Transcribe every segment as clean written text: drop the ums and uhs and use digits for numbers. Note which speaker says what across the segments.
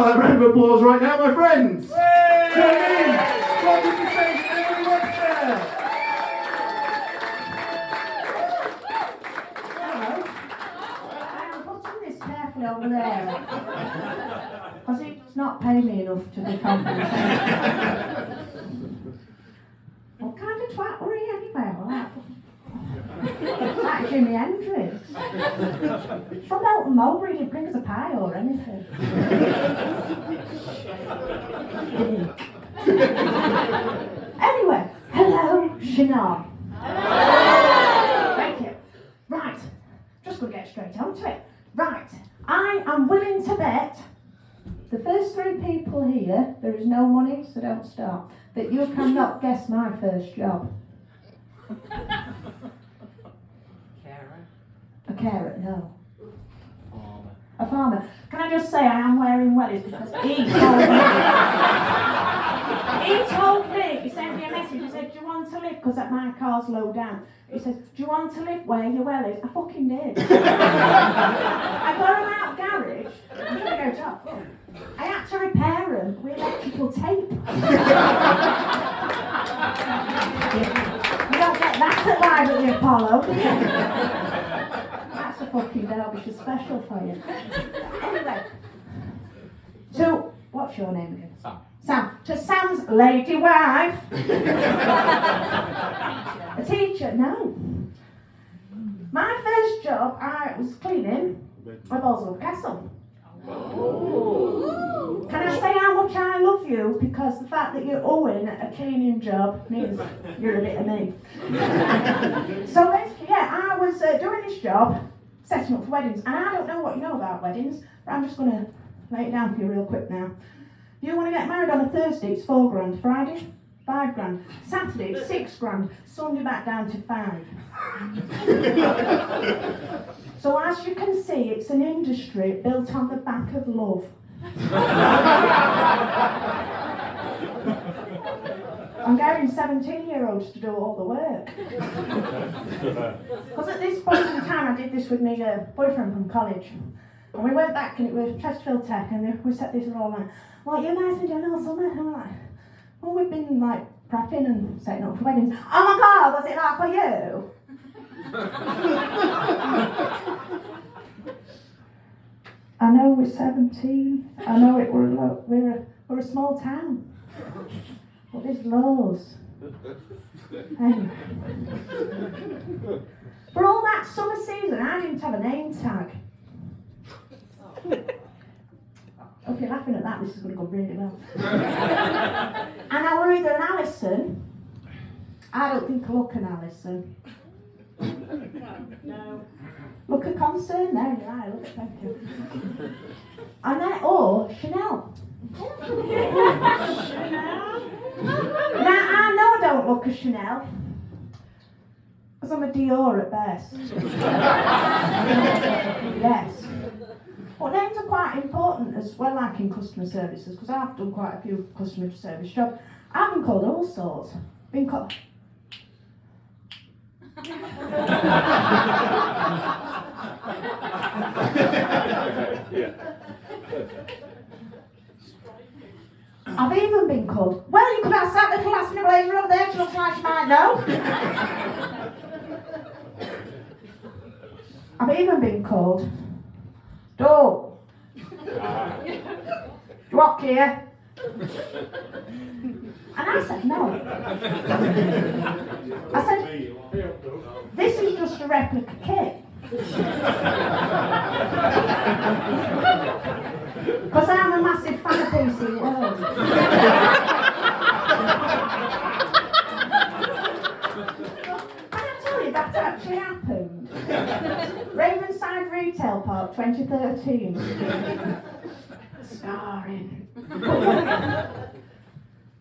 Speaker 1: A round of applause right now, my friends. Shannon, welcome to stage, everybody wants there.
Speaker 2: Hello. I'm putting this carefully over there. Because it's not paying me enough to be compensated. What kind of twat were he anyway? Like Jimi Hendrix. From Elton Mowbray, he didn't bring us a pie or anything. Anyway, hello, Shinnon. Thank you. Right, just going to get straight onto it. Right, I am willing to bet the first 3 people here, there is no money, so don't start, that you cannot guess my first job. A carer, no. A farmer. Can I just say I am wearing wellies because he sent me a message, he said, do you want to live? Because my car's low down. He says, do you want to live? Wear your wellies. I fucking did. I got them out of garage. I'm going to go top. I had to repair them with electrical tape. You don't get that at Live at the Apollo, do you? That's a fucking Derbyshire special for you. Anyway, so, what's your name again?
Speaker 3: Sam.
Speaker 2: Sam. To Sam's lady wife. A teacher? No. My first job, I was cleaning a Boswell Castle.
Speaker 3: Oh.
Speaker 2: Can I say how much I love you? Because the fact that you're owing a cleaning job means you're a bit of me. So basically, yeah, I was doing this job, setting up for weddings, and I don't know what you know about weddings, but I'm just going to lay it down for you real quick now. You want to get married on a Thursday, it's £4,000. Friday, £5,000. Saturday, it's £6,000. Sunday back down to 5. So as you can see, it's an industry built on the back of love. I'm getting 17-year-olds to do all the work. Because at this point in time, I did this with my boyfriend from college. And we went back and it was Chesterfield Tech, and we set this all like, what you guys been doing all summer? And I'm like, well, we've been like prepping and setting up for weddings. Oh my God, was it like for you? I know we're 17. I know we're a small town. But there's loads. Anyway. For all that summer season, I didn't have a name tag. If you're laughing at that, this is going to go really well. And I were either an Alison. I don't think I look an Alison. No. Look at concern there, your eye, look, thank you. And then, or Chanel. Chanel? Now, I know I don't look a Chanel. Because I'm a Dior at best. Yes. But names are quite important as well, like in customer services, because I've done quite a few customer service jobs. I've been called all sorts. Been called... I've even been called, well, you could ask that little lass in a blazer over there, she looks like she might know. I've even been called, Dog. You walk here? And I said no. I said, this is just a replica kit. Because I'm a massive fan of PC World. And I tell you, that actually happened. Ravenside Retail Park, 2013. Scarring.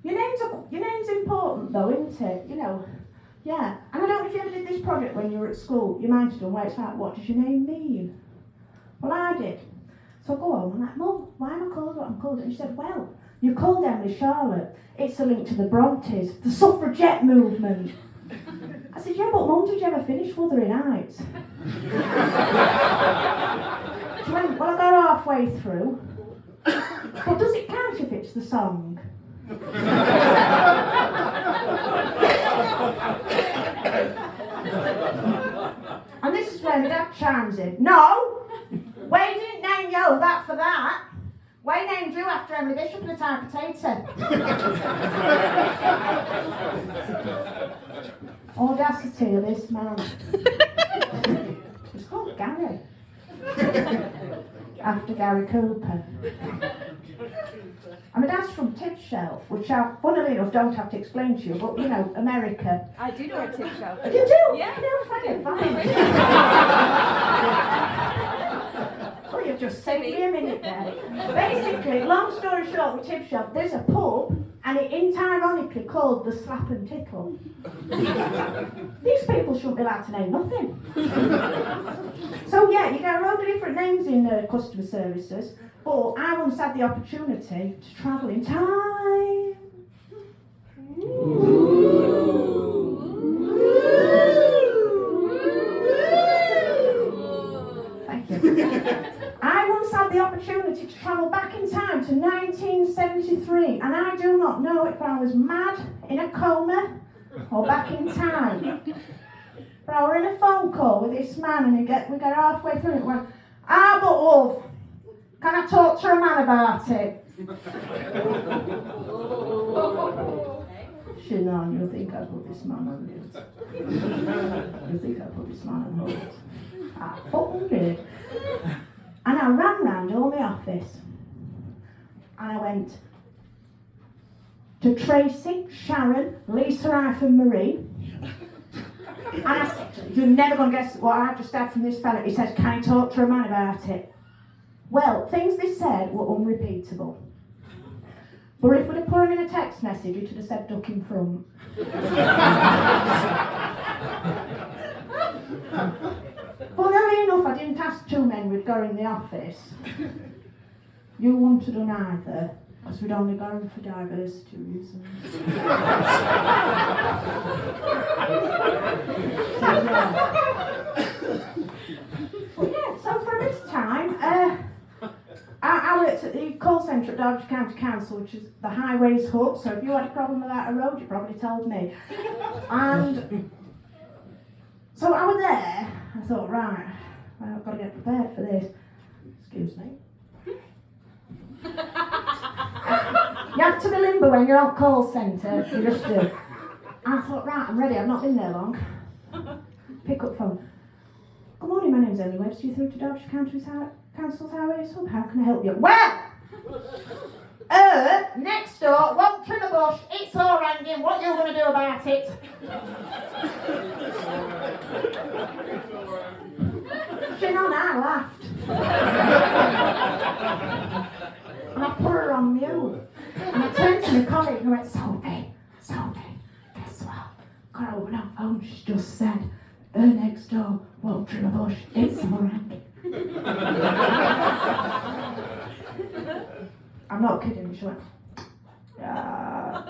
Speaker 2: Your name's important though, isn't it? You know, yeah. And I don't know if you ever did this project when you were at school. You might have done where it's like, what does your name mean? Well, I did. So I go home, I'm like, Mum, why am I called what I'm called? And she said, well, you're called Emily Charlotte. It's a link to the Brontes, the suffragette movement. I said, yeah, but Mum, did you ever finish Wuthering Heights? She went, well, I got halfway through. But does it count if it's the song? And this is where my dad chimes in. No! We didn't name you that for that. We named you after Emily Bishop and a type potato. Audacity of this man. It's called Gary. After Gary Cooper. And my dad's from Tip Shelf, which I, funnily enough, don't have to explain to you, but you know, America.
Speaker 3: I do know a tip shelf.
Speaker 2: You do?
Speaker 3: Yeah.
Speaker 2: You know, fucking fine. Oh, you've just saved me a minute there. Basically, long story short, with Tip Shelf, there's a pub, and it ain't ironically called the Slap and Tickle. These people shouldn't be allowed to name nothing. So yeah, you get a load of different names in customer services, but I once had the opportunity to travel in time. Thank you. I once had the opportunity to travel back in time to 1973, and I do not know if I was mad, in a coma, or back in time. But I were in a phone call with this man, and we get halfway through it and went, but love, can I talk to a man about it? Shannon, you think I put this man on hold? You think I put this man on hold? I fucking did. And I ran round all my office. And I went to Tracy, Sharon, Lisa-Marie. And I said, you're never going to guess what I've just had from this fella. He says, can I talk to a man about it? Well, things they said were unrepeatable. But if we'd have put him in a text message, it would have said duck in front. Funnily enough, I didn't ask two men we'd got in the office. You wouldn't have done either, because we'd only got him for diversity reasons. So for this time, I worked at the call centre at Derbyshire County Council, which is the highways hub, so if you had a problem about a road, you probably told me. And so I was there, I thought, right, well, I've got to get prepared for this. Excuse me. You have to be limber when you're on call centre, you just do. I thought, right, I'm ready, I've not been there long. Pick up phone. Good morning, my name's Ellie Webster, you're through to Derbyshire Council's Highways Hub, how can I help you? Well! Next door, won't trim a bush, it's all hanging, what are you going to do about it? Shinnon, I laughed. And I put her on mute. And I turned to my colleague and went, Sophie, guess what? Got over on phone, she just said, her next door won't trim a bush, it's all hanging. I'm not kidding, she went, yeah,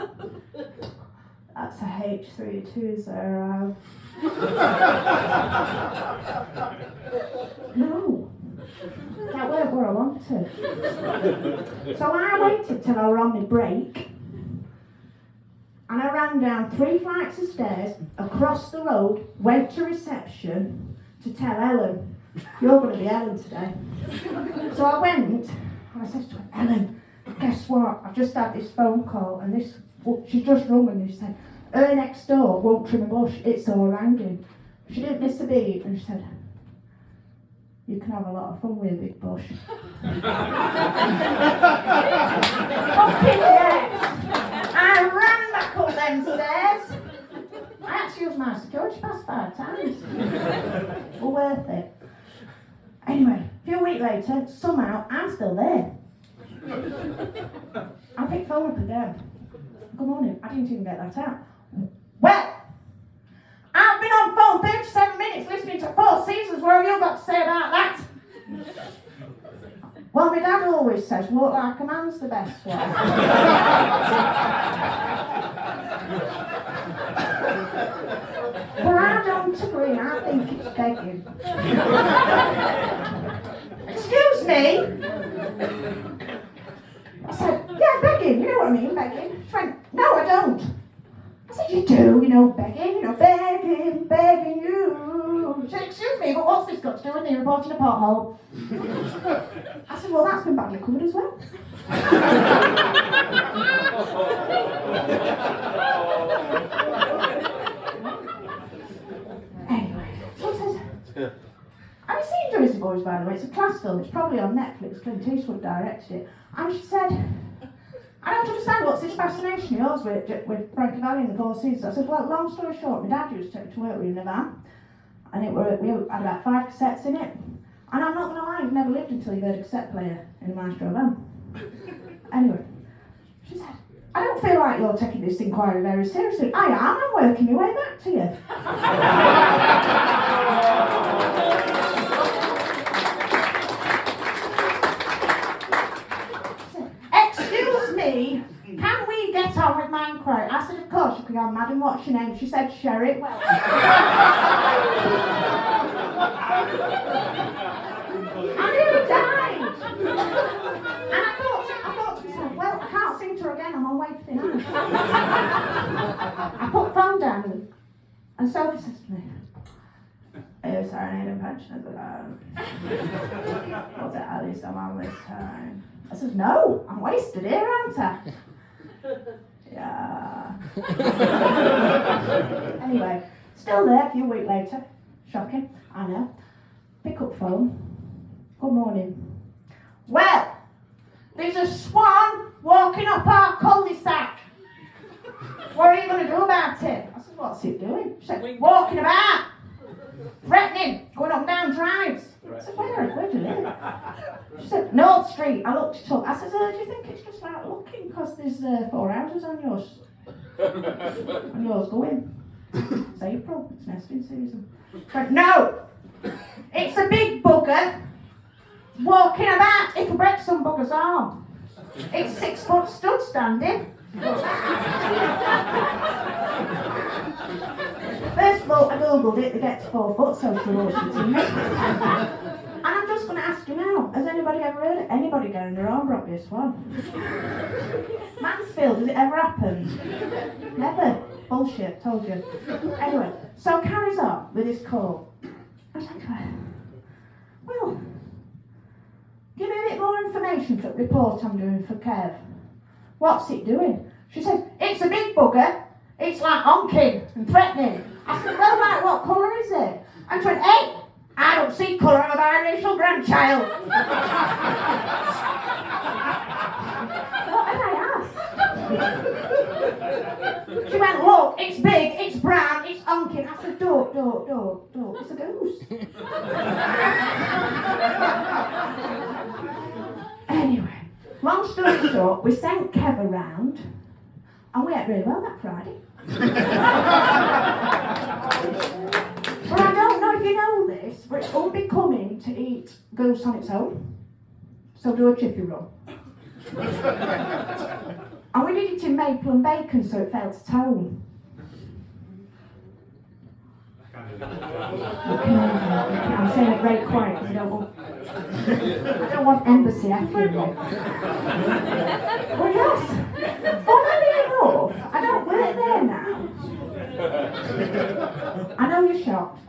Speaker 2: that's a H320. No, that weren't where I wanted. So I waited till I were on my break, and I ran down 3 flights of stairs, across the road, went to reception to tell Ellen, you're going to be Ellen today. So I went, and I said to her, Ellen, guess what? I've just had this phone call, and she just rung me and she said, her next door won't trim a bush, it's all hanging. She didn't miss a beat, and she said, you can have a lot of fun with a big bush. Fucking yes! I ran back up them stairs. I had to use my security pass 5 times. Well, worth it. Anyway, a few weeks later, somehow, I'm still there. I picked the phone up again. Good morning, I didn't even get that out. Well, I've been on phone 37 minutes listening to 4 Seasons. What have you got to say about that? Well, my dad always says, walk like a man's the best way. But I don't agree, I think it's begging. Excuse me? begging, you know what I mean, begging. She went, no, I don't. I said, you do, begging, begging you. She said, excuse me, but what's this got to do with me reporting a pothole? I said, well, that's been badly covered as well. Anyway, so she says, have you seen Jersey Boys, by the way? It's a class film, it's probably on Netflix, Clint Eastwood directed it. And she said, I don't understand what's this fascination of yours with Frankie Valli and the Four Seasons. I said, well, long story short, my dad used to take me to work with him in a van, and we had about 5 cassettes in it. And I'm not going to lie, you've never lived until you've heard a cassette player in a Maestro van. Anyway, she said, I don't feel like you're taking this inquiry very seriously. I am, I'm working my way back to you. Can we get on with my inquiry? I said, of course. She could go, madam, what's your name? She said, Sherry. Well, I nearly died. And I thought to myself, well, I can't sing to her again. I'm on way for thin ice. I put the phone down and Sophie says to me, oh, sorry, I need a pension at the loan. Was it at least I'm on this time? I said, no, I'm wasted here, aren't I? Yeah. Anyway, still there a few weeks later. Shocking, I know. Pick up phone. Good morning. Well, there's a swan walking up our cul-de-sac. What are you going to do about it? I said, what's it doing? She said, walking about. Threatening, going up and down drives. I said, where do you live? She said, North Street. I looked it up. I said, do you think it's just like looking? Because there's 4 houses on yours. And yours going. It's April, it's nesting season. She went, no! It's a big bugger walking about. It'll break some bugger's arm. It's 6 foot stood standing. First of all, I googled it to get to 4 foot social relations in me. And I'm just going to ask you now, has anybody ever heard of anybody getting their arm broke by a swan? Mansfield, has it ever happened? Never. Bullshit, told you. Anyway, so carries on with this call. I said to her, well, give me a bit more information for the report I'm doing for Kev. What's it doing? She said, it's a big bugger. It's like honking and threatening. I said, well, like, what colour is it? And she went, hey, I don't see colour of a biracial grandchild. What had I asked? She went, look, it's big, it's brown, it's honking. I said, don't, it's a goose. Anyway, long story short, we sent Kev around, and we ate really well that Friday. But I don't know if you know this, but it's unbecoming to eat goose on its own. So do a chippy run. And we did it in maple and bacon, so it fell to tone. I'm saying it very quiet because I don't want embassy after me. Well, yes. Funnily enough, I don't work there now. I know you're shocked.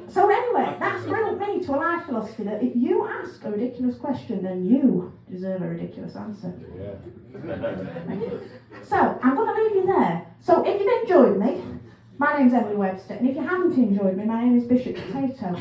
Speaker 2: So anyway, that's brought me to a life philosophy that if you ask a ridiculous question, then you deserve a ridiculous answer. Thank you. So, I'm going to leave you there. So, if you've enjoyed me, my name's Emily Webster, and if you haven't enjoyed me, my name is Bishop Potato.